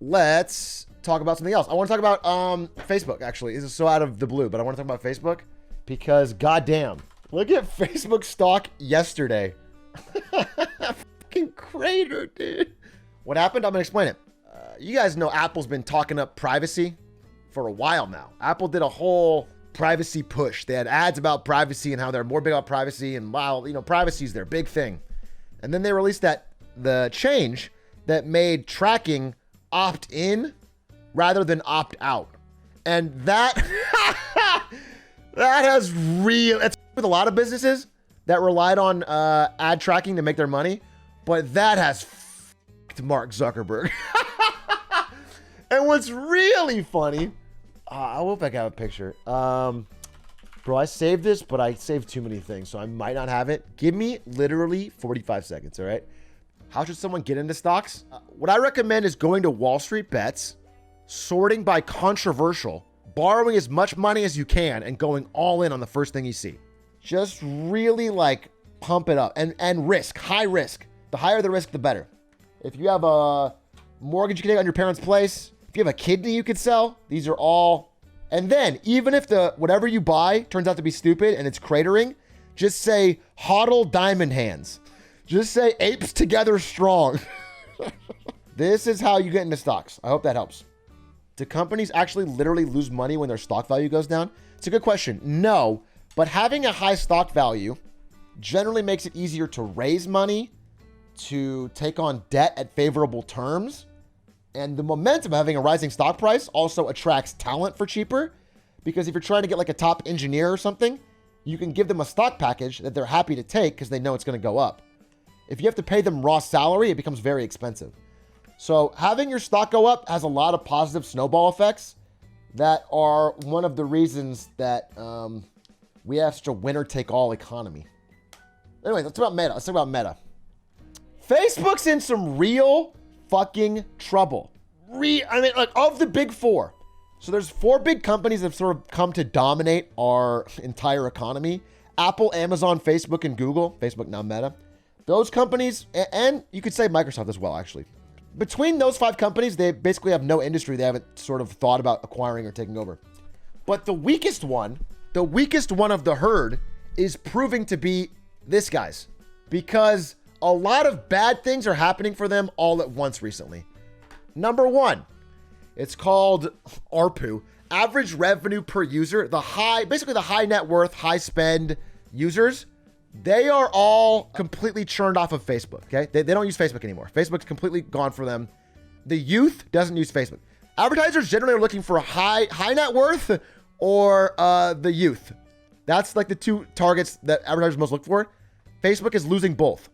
let's talk about something else. I want to talk about Facebook, actually. This is so out of the blue, but I want to talk about Facebook because goddamn, look at Facebook stock yesterday. Fucking crater, dude. What happened? I'm going to explain it. You guys know Apple's been talking up privacy for a while now. Apple did a whole privacy push. They had ads about privacy and how they're more big about privacy, and wow, you know, privacy is their big thing. And then they released the change that made tracking opt in rather than opt out. And that that's with a lot of businesses that relied on ad tracking to make their money, but that has f***ed Mark Zuckerberg. And what's really funny, I hope I got a picture. Bro, I saved this, but I saved too many things, so I might not have it. Give me literally 45 seconds, all right? How should someone get into stocks? What I recommend is going to Wall Street Bets, sorting by controversial, borrowing as much money as you can, and going all in on the first thing you see. Just really like pump it up and risk, high risk. The higher the risk, the better. If you have a mortgage you can take on your parents' place, if you have a kidney you could sell, these are all. And then even if whatever you buy turns out to be stupid and it's cratering, just say hodl diamond hands. Just say apes together strong. This is how you get into stocks. I hope that helps. Do companies actually literally lose money when their stock value goes down? It's a good question. No, but having a high stock value generally makes it easier to raise money, to take on debt at favorable terms. And the momentum of having a rising stock price also attracts talent for cheaper, because if you're trying to get like a top engineer or something, you can give them a stock package that they're happy to take because they know it's going to go up. If you have to pay them raw salary, it becomes very expensive. So having your stock go up has a lot of positive snowball effects that are one of the reasons that we have such a winner-take-all economy. Anyway, let's talk about Meta. Let's talk about Meta. Facebook's in some real fucking trouble. Of the big four. So there's four big companies that have sort of come to dominate our entire economy. Apple, Amazon, Facebook, and Google. Facebook, now Meta. Those companies, and you could say Microsoft as well, actually. Between those five companies, they basically have no industry they haven't sort of thought about acquiring or taking over. But the weakest one of the herd is proving to be this guy's, because a lot of bad things are happening for them all at once recently. Number one, it's called ARPU, average revenue per user. Basically the high net worth, high spend users, they are all completely churned off of Facebook, okay? They don't use Facebook anymore. Facebook's completely gone for them. The youth doesn't use Facebook. Advertisers generally are looking for a high net worth or the youth. That's like the two targets that advertisers most look for. Facebook is losing both.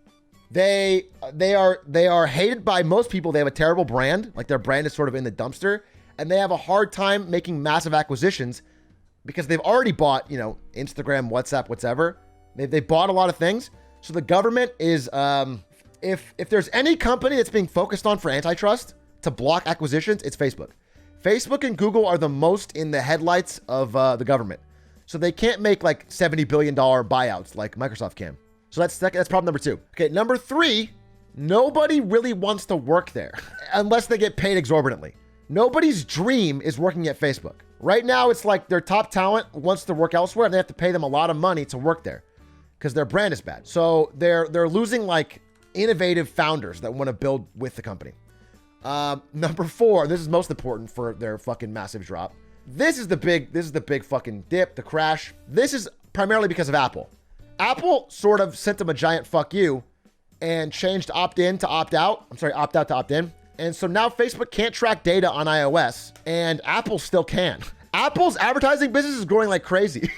They are hated by most people. They have a terrible brand. Like their brand is sort of in the dumpster, and they have a hard time making massive acquisitions because they've already bought, Instagram, WhatsApp, whatever. They bought a lot of things. So the government is, if there's any company that's being focused on for antitrust to block acquisitions, it's Facebook. Facebook and Google are the most in the headlights of the government. So they can't make like $70 billion buyouts like Microsoft can. So that's problem number two. Okay, number three, nobody really wants to work there unless they get paid exorbitantly. Nobody's dream is working at Facebook. Right now, it's like their top talent wants to work elsewhere and they have to pay them a lot of money to work there because their brand is bad. So they're losing like innovative founders that want to build with the company. Number four, this is most important for their fucking massive drop. This is the big fucking dip, the crash. This is primarily because of Apple. Apple sort of sent them a giant fuck you and changed opt-in to opt-out. Opt-out to opt-in. And so now Facebook can't track data on iOS and Apple still can. Apple's advertising business is growing like crazy.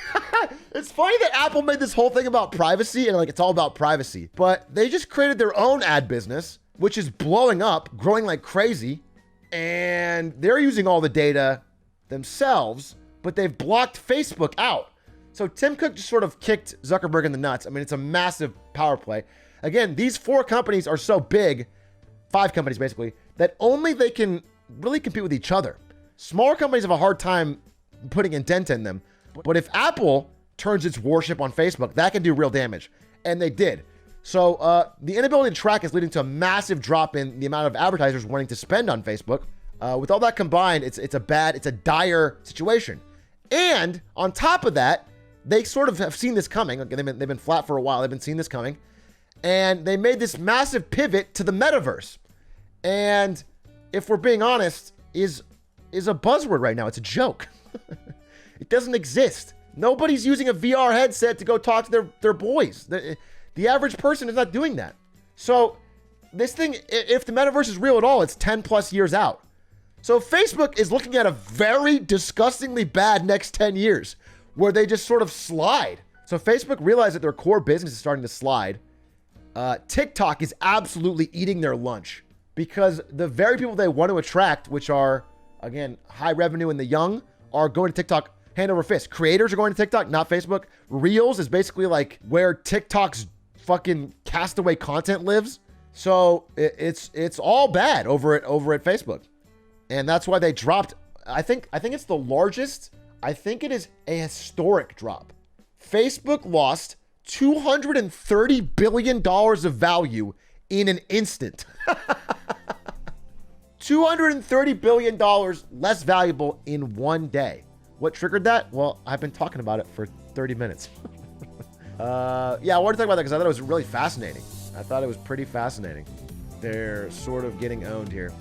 It's funny that Apple made this whole thing about privacy and like it's all about privacy, but they just created their own ad business, which is blowing up, growing like crazy. And they're using all the data themselves, but they've blocked Facebook out. So Tim Cook just sort of kicked Zuckerberg in the nuts. I mean, it's a massive power play. Again, these four companies are so big, five companies basically, that only they can really compete with each other. Smaller companies have a hard time putting a dent in them. But if Apple turns its warship on Facebook, that can do real damage. And they did. So the inability to track is leading to a massive drop in the amount of advertisers wanting to spend on Facebook. With all that combined, it's a dire situation. And on top of that, they sort of have seen this coming. Okay, they've been flat for a while. They've been seeing this coming. And they made this massive pivot to the metaverse. And if we're being honest, is a buzzword right now. It's a joke. It doesn't exist. Nobody's using a VR headset to go talk to their boys. The average person is not doing that. So this thing, if the metaverse is real at all, it's 10 plus years out. So Facebook is looking at a very disgustingly bad next 10 years where they just sort of slide. So Facebook realized that their core business is starting to slide. TikTok is absolutely eating their lunch because the very people they want to attract, which are, again, high revenue and the young, are going to TikTok hand over fist. Creators are going to TikTok, not Facebook. Reels is basically like where TikTok's fucking castaway content lives. So it's all bad over at Facebook. And that's why they dropped, I think it's the largest, I think it is a historic drop. Facebook lost $230 billion of value in an instant. $230 billion less valuable in one day. What triggered that? Well, I've been talking about it for 30 minutes. Yeah, I wanted to talk about that because I thought it was really fascinating. I thought it was pretty fascinating. They're sort of getting owned here.